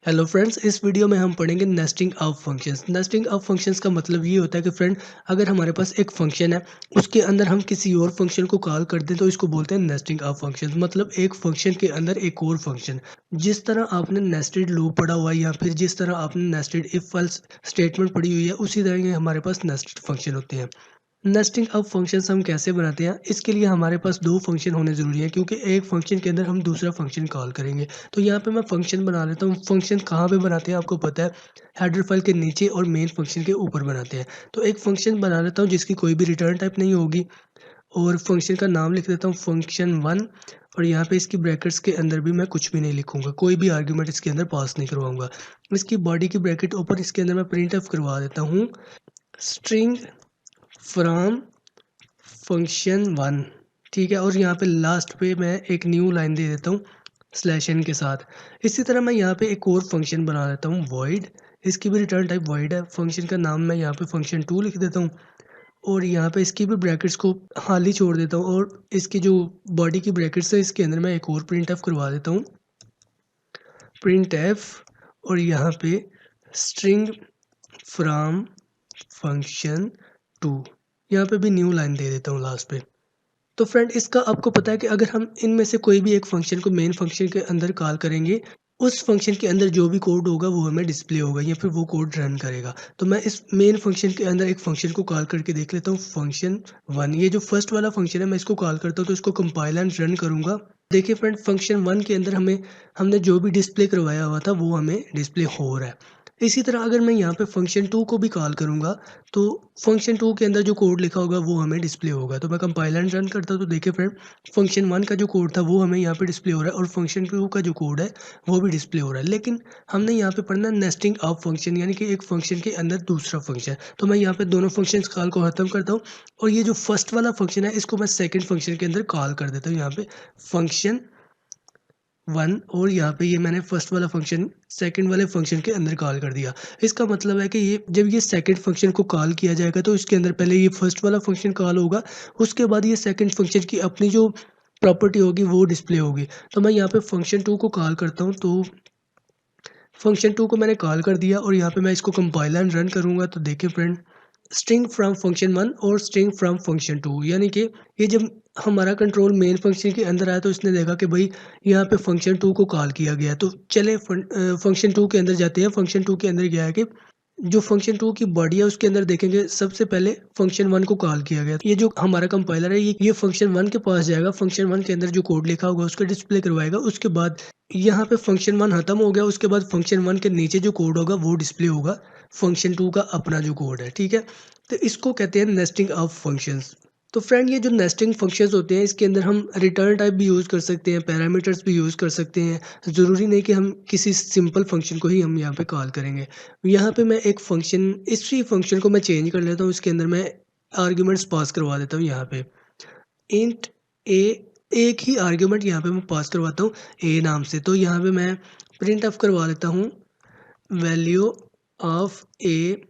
Hello friends, इस video में हम पढ़ेंगे nesting of functions. Nesting of functions का मतलब ये होता है कि फ्रेंड, अगर हमारे पास एक फंक्शन है, उसके अंदर हम किसी और फंक्शन को कॉल कर दें तो इसको बोलते हैं नेस्टिंग ऑफ फंक्शंस। मतलब एक फंक्शन के अंदर एक और फंक्शन। जिस तरह आपने नेस्टेड लूप पढ़ा हुआ है या फिर जिस तरह आपने नेस्टेड इफ एल्स स्टेटमेंट पढ़ी हुई है, उसी तरह के हमारे पास नेस्टेड फंक्शन होते हैं। नेस्टिंग ऑफ फंक्शंस हम कैसे बनाते हैं? इसके लिए हमारे पास 2 फंक्शन होने ज़रूरी है, क्योंकि एक फंक्शन के अंदर हम दूसरा फंक्शन कॉल करेंगे। तो यहाँ पे मैं फंक्शन बना लेता हूँ। फंक्शन कहाँ पे बनाते हैं आपको पता है, हेडर फाइल के नीचे और मेन फंक्शन के ऊपर बनाते हैं। तो एक फंक्शन बना लेता हूँ जिसकी कोई भी रिटर्न टाइप नहीं होगी, और फंक्शन का नाम लिख देता हूँ फंक्शन 1। और यहाँ पे इसकी ब्रैकेट्स के अंदर भी मैं कुछ भी नहीं लिखूंगा, कोई भी आर्ग्यूमेंट इसके अंदर पास नहीं करवाऊंगा। इसकी बॉडी की ब्रैकेट ऊपर इसके अंदर मैं प्रिंट ऑफ करवा देता हूँ, स्ट्रिंग फ्रॉम फंक्शन 1। ठीक है, और यहाँ पे लास्ट पे मैं एक न्यू लाइन दे देता हूँ स्लैश एन के साथ। इसी तरह मैं यहाँ पे एक और फंक्शन बना देता हूँ वॉइड। इसकी भी रिटर्न टाइप वॉइड है। फंक्शन का नाम मैं यहाँ पे फंक्शन 2 लिख देता हूँ, और यहाँ पे इसकी भी ब्रैकेट्स को खाली छोड़ देता हूँ, और इसकी जो बॉडी की ब्रैकेट्स है इसके अंदर मैं एक और प्रिंट एफ करवा देता हूँ, प्रिंट एफ। और यहाँ पे स्ट्रिंग फ्रॉम फंक्शन 2, यहाँ पे भी न्यू लाइन दे देता हूँ लास्ट पे। तो फ्रेंड, इसका आपको पता है कि अगर हम इनमें से कोई भी एक फंक्शन को मेन फंक्शन के अंदर कॉल करेंगे, उस फंक्शन के अंदर जो भी कोड होगा वो हमें डिस्प्ले होगा या फिर वो कोड रन करेगा। तो मैं इस मेन फंक्शन के अंदर एक फंक्शन को कॉल करके देख लेता हूँ, फंक्शन 1। ये जो फर्स्ट वाला फंक्शन है, मैं इसको कॉल करता हूँ तो इसको कंपाइल एंड रन करूंगा। देखिए फ्रेंड, फंक्शन 1 के अंदर हमने जो भी डिस्प्ले करवाया हुआ था वो हमें डिस्प्ले हो रहा है। इसी तरह अगर मैं यहाँ पे फंक्शन 2 को भी कॉल करूँगा, तो फंक्शन 2 के अंदर जो कोड लिखा होगा वो हमें डिस्प्ले होगा। तो मैं कंपाइल एंड रन करता हूँ तो देखिए फ्रेंड, फंक्शन 1 का जो कोड था वो हमें यहाँ पे डिस्प्ले हो रहा है, और फंक्शन 2 का जो कोड है वो भी डिस्प्ले हो रहा है। लेकिन हमने यहाँ पे पढ़ना नेस्टिंग ऑफ फंक्शन, यानी कि एक फंक्शन के अंदर दूसरा फंक्शन। तो मैं यहाँ पे दोनों फंक्शन कॉल को खत्म करता हूँ, और ये जो फर्स्ट वाला फंक्शन है इसको मैं सेकेंड फंक्शन के अंदर कॉल कर देता हूँ, यहाँ पे फंक्शन 1। और यहाँ पे ये मैंने फर्स्ट वाला फंक्शन सेकंड वाले फंक्शन के अंदर कॉल कर दिया। इसका मतलब है कि ये जब ये सेकंड फंक्शन को कॉल किया जाएगा तो इसके अंदर पहले ये फर्स्ट वाला फंक्शन कॉल होगा, उसके बाद ये सेकंड फंक्शन की अपनी जो प्रॉपर्टी होगी वो डिस्प्ले होगी। तो मैं यहाँ पे फंक्शन 2 को कॉल करता हूँ, तो फंक्शन 2 को मैंने कॉल कर दिया, और यहाँ पे मैं इसको कंपाइल एंड रन करूँगा तो देखिए फ्रेंड, स्ट्रिंग फ्रॉम फंक्शन 1 और स्ट्रिंग फ्रॉम फंक्शन 2, यानी कि ये जब हमारा कंट्रोल मेन फंक्शन के अंदर आया तो इसने देखा कि भाई यहाँ पे फंक्शन 2 को कॉल किया गया। तो चले फंक्शन 2 के अंदर जाते हैं। फंक्शन 2 के अंदर क्या है कि जो फंक्शन 2 की बॉडी है उसके अंदर देखेंगे सबसे पहले फंक्शन 1 को कॉल किया गया। ये जो हमारा कंपाइलर है ये फंक्शन 1 के पास जाएगा, फंक्शन 1 के अंदर जो कोड लिखा होगा उसको डिस्प्ले करवाएगा। उसके बाद यहाँ पे फंक्शन 1 खत्म हो गया, उसके बाद फंक्शन 1 के नीचे जो कोड होगा वो डिस्प्ले होगा, फंक्शन 2 का अपना जो कोड है। ठीक है, तो इसको कहते हैं नेस्टिंग ऑफ फंक्शंस। तो फ्रेंड, ये जो नेस्टिंग फंक्शंस होते हैं इसके अंदर हम रिटर्न टाइप भी यूज़ कर सकते हैं, पैरामीटर्स भी यूज़ कर सकते हैं। ज़रूरी नहीं कि हम किसी सिंपल फंक्शन को ही हम यहाँ पे कॉल करेंगे। यहाँ पे मैं एक फंक्शन, इसी फंक्शन को मैं चेंज कर लेता हूँ, इसके अंदर मैं आर्ग्यूमेंट्स पास करवा देता हूँ। यहाँ पे इंट ए, एक ही आर्ग्यूमेंट यहाँ पे मैं पास करवाता हूँ ए नाम से। तो यहाँ पे मैं प्रिंट ऑफ करवा लेता हूँ वैल्यू ऑफ ए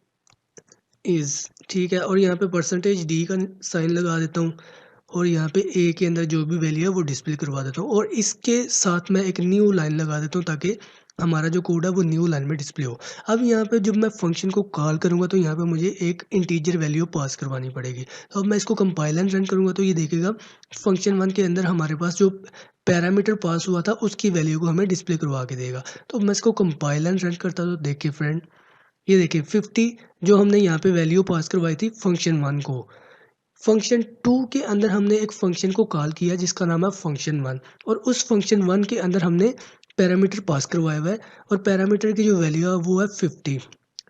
इज़। ठीक है, और यहाँ पे %d का साइन लगा देता हूँ, और यहाँ पे ए के अंदर जो भी वैल्यू है वो डिस्प्ले करवा देता हूँ, और इसके साथ मैं एक न्यू लाइन लगा देता हूँ ताकि हमारा जो कोड है वो न्यू लाइन में डिस्प्ले हो। अब यहाँ पे जब मैं फंक्शन को कॉल करूँगा तो यहाँ पे मुझे एक इंटीजर वैल्यू पास करवानी पड़ेगी। तो अब मैं इसको कंपाइल एंड रन करूँगा तो ये देखेगा फंक्शन 1 के अंदर हमारे पास जो पैरामीटर पास हुआ था उसकी वैल्यू को हमें डिस्प्ले करवा के देगा। तो मैं इसको कंपाइल एंड रन करता तो देखिए फ्रेंड, ये देखिए 50 जो हमने यहाँ पे वैल्यू पास करवाई थी फंक्शन 1 को, फंक्शन 2 के अंदर हमने एक फंक्शन को कॉल किया जिसका नाम है फंक्शन 1, और उस फंक्शन 1 के अंदर हमने पैरामीटर पास करवाया हुआ है, और पैरामीटर की जो वैल्यू है वो है 50।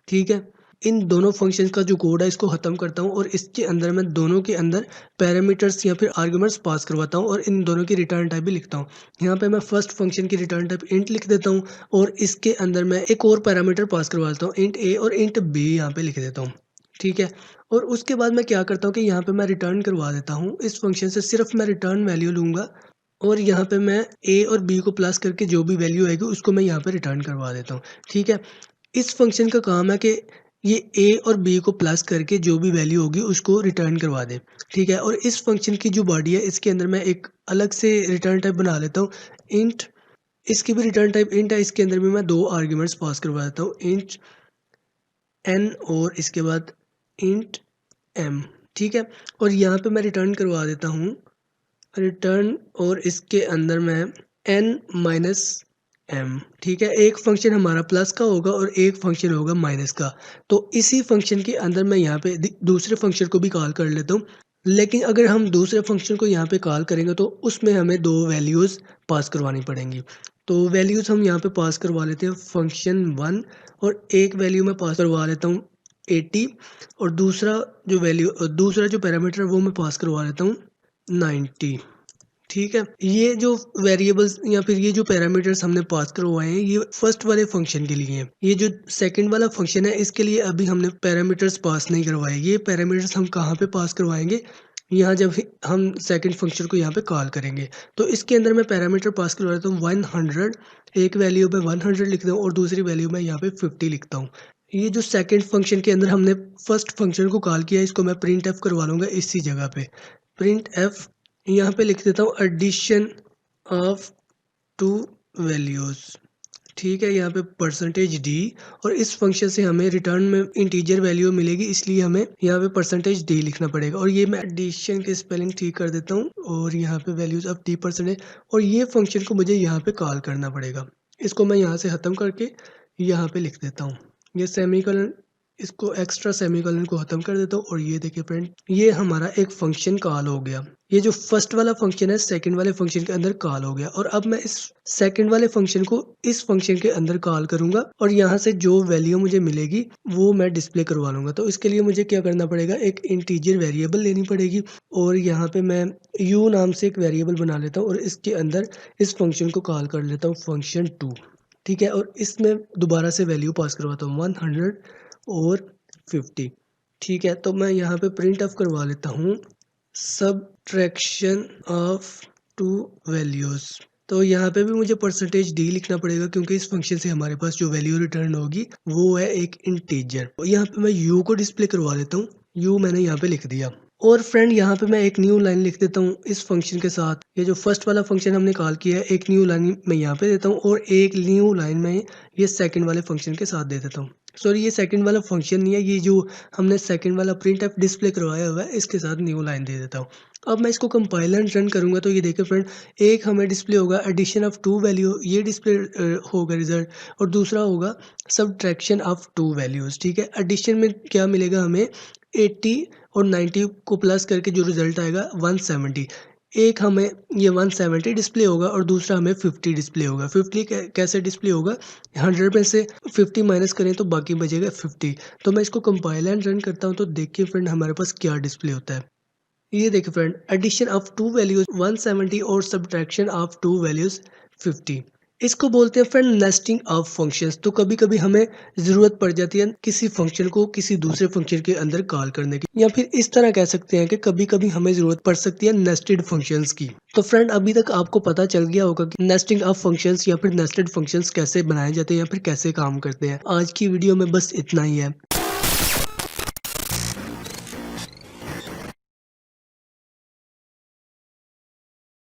ठीक है, इन दोनों फंक्शंस का जो कोड है इसको ख़त्म करता हूँ, और इसके अंदर मैं दोनों के अंदर पैरामीटर्स या फिर आर्ग्यूमेंट्स पास करवाता हूँ, और इन दोनों की रिटर्न टाइप भी लिखता हूँ। यहाँ पे मैं फर्स्ट फंक्शन की रिटर्न टाइप इंट लिख देता हूँ, और इसके अंदर मैं एक और पैरामीटर पास करवा देता हूँ इंट ए, और इंट बी यहाँ पे लिख देता हूँ। ठीक है, और उसके बाद मैं क्या करता हूँ कि यहाँ पे मैं रिटर्न करवा देता हूँ, इस फंक्शन से सिर्फ मैं रिटर्न वैल्यू लूँगा, और यहाँ पे मैं ए और बी को प्लस करके जो भी वैल्यू आएगी उसको मैं यहाँ पे रिटर्न करवा देता हूँ। ठीक है, इस फंक्शन का काम है कि ये ए और बी को प्लस करके जो भी वैल्यू होगी उसको रिटर्न करवा दे। ठीक है, और इस फंक्शन की जो बॉडी है इसके अंदर मैं एक अलग से रिटर्न टाइप बना लेता हूँ इंट इसकी भी रिटर्न टाइप इंट है, इसके अंदर भी मैं 2 आर्ग्यूमेंट्स पास करवा देता हूँ, इंट n और इसके बाद इंट m, ठीक है। और यहाँ पे मैं रिटर्न करवा देता हूँ रिटर्न, और इसके अंदर मैं n माइनस m, ठीक है। एक फंक्शन हमारा प्लस का होगा और एक फंक्शन होगा माइनस का। तो इसी फंक्शन के अंदर मैं यहाँ पे दूसरे फंक्शन को भी कॉल कर लेता हूँ, लेकिन अगर हम दूसरे फंक्शन को यहाँ पे कॉल करेंगे तो उसमें हमें 2 वैल्यूज़ पास करवानी पड़ेंगी। तो वैल्यूज़ हम यहाँ पे पास करवा लेते हैं फंक्शन 1, और एक वैल्यू मैं पास करवा लेता हूँ 80, और दूसरा जो पैरामीटर वो मैं पास करवा लेता हूँ 90, ठीक है। ये जो वेरिएबल्स या फिर ये जो पैरामीटर्स हमने पास करवाए हैं ये फर्स्ट वाले फंक्शन के लिए हैं। ये जो सेकंड वाला फंक्शन है इसके लिए अभी हमने पैरामीटर्स पास नहीं करवाए। ये पैरामीटर्स हम कहाँ पे पास करवाएंगे, यहाँ जब हम सेकंड फंक्शन को यहाँ पे कॉल करेंगे। तो इसके अंदर मैं पैरामीटर पास करवा देता हूँ 100, एक वैल्यू में 100 लिखता हूँ और दूसरी वैल्यू में यहाँ पे 50 लिखता हूँ। ये जो सेकंड फंक्शन के अंदर हमने फर्स्ट फंक्शन को कॉल किया इसको मैं प्रिंट एफ करवा लूँगा इसी जगह पे। प्रिंट एफ यहाँ पे लिख देता हूँ एडिशन ऑफ 2 वैल्यूज़, ठीक है। यहाँ पे परसेंटेज डी, और इस फंक्शन से हमें रिटर्न में इंटीजर वैल्यू मिलेगी, इसलिए हमें यहाँ पे परसेंटेज डी लिखना पड़ेगा। और ये मैं एडिशन के स्पेलिंग ठीक कर देता हूँ, और यहाँ पे वैल्यूज ऑफ डी परसेंटेज, और ये फंक्शन को मुझे यहाँ पे कॉल करना पड़ेगा। इसको मैं यहाँ से ख़त्म करके यहाँ पे लिख देता हूँ, ये सेमीकोलन, इसको एक्स्ट्रा सेमीकोलन को ख़त्म कर देता हूँ। और ये देखिए फ्रेंड, ये हमारा एक फंक्शन कॉल हो गया। ये जो फर्स्ट वाला फंक्शन है सेकंड वाले फंक्शन के अंदर कॉल हो गया, और अब मैं इस सेकंड वाले फंक्शन को इस फंक्शन के अंदर कॉल करूंगा, और यहाँ से जो वैल्यू मुझे मिलेगी वो मैं डिस्प्ले करवा लूंगा। तो इसके लिए मुझे क्या करना पड़ेगा, एक इंटीजर वेरिएबल लेनी पड़ेगी, और यहाँ पे मैं u नाम से एक वेरिएबल बना लेता हूँ और इसके अंदर इस फंक्शन को कॉल कर लेता हूँ फंक्शन 2, ठीक है। और इसमें दोबारा से वैल्यू पास करवाता हूँ 100 और 50, ठीक है। तो मैं यहाँ पे प्रिंट ऑफ करवा लेता हूँ सब्ट्रैक्शन ऑफ 2 वैल्यूज़। तो यहाँ पे भी मुझे परसेंटेज डी लिखना पड़ेगा, क्योंकि इस फंक्शन से हमारे पास जो वैल्यू रिटर्न होगी वो है एक इंटीजर। यहाँ पे मैं u को डिस्प्ले करवा लेता हूँ, u मैंने यहाँ पे लिख दिया। और फ्रेंड यहाँ पे मैं एक न्यू लाइन लिख देता हूँ इस फंक्शन के साथ। ये जो फर्स्ट वाला फंक्शन हमने कॉल किया है एक न्यू लाइन मैं यहाँ पे देता हूँ, और एक न्यू लाइन मैं ये सेकंड वाले फंक्शन के साथ दे देता हूँ। सॉरी, ये सेकंड वाला फंक्शन नहीं है, ये जो हमने सेकंड वाला प्रिंट एफ डिस्प्ले करवाया हुआ है इसके साथ न्यू लाइन दे देता हूँ। अब मैं इसको कंपाइल एंड रन करूँगा तो ये देखिए फ्रेंड, एक हमें डिस्प्ले होगा एडिशन ऑफ 2 वैल्यू, ये डिस्प्ले होगा रिजल्ट, और दूसरा होगा सब्ट्रैक्शन ऑफ 2 वैल्यूज़, ठीक है। एडिशन में क्या मिलेगा हमें 80 और 90 को प्लस करके जो रिजल्ट आएगा 170। एक हमें ये 170 डिस्प्ले होगा और दूसरा हमें 50 डिस्प्ले होगा। 50 कैसे डिस्प्ले होगा, 100 में से 50 माइनस करें तो बाकी बचेगा 50। तो मैं इसको कंपाइल एंड रन करता हूँ तो देखिए फ्रेंड हमारे पास क्या डिस्प्ले होता है। ये देखिए फ्रेंड, एडिशन ऑफ 2 वैल्यूज 170 और सब्ट्रैक्शन ऑफ 2 वैल्यूज 50। इसको बोलते हैं फ्रेंड नेस्टिंग ऑफ फंक्शंस। तो कभी कभी हमें ज़रूरत पड़ जाती है किसी फंक्शन को किसी दूसरे फंक्शन के अंदर कॉल करने की, या फिर इस तरह कह सकते हैं कि कभी कभी हमें ज़रूरत पड़ सकती है नेस्टेड फंक्शंस की। तो फ्रेंड अभी तक आपको पता चल गया होगा कि नेस्टिंग ऑफ फंक्शंस या फिर नेस्टेड फंक्शंस कैसे बनाए जाते हैं या फिर कैसे काम करते हैं। आज की वीडियो में बस इतना ही है।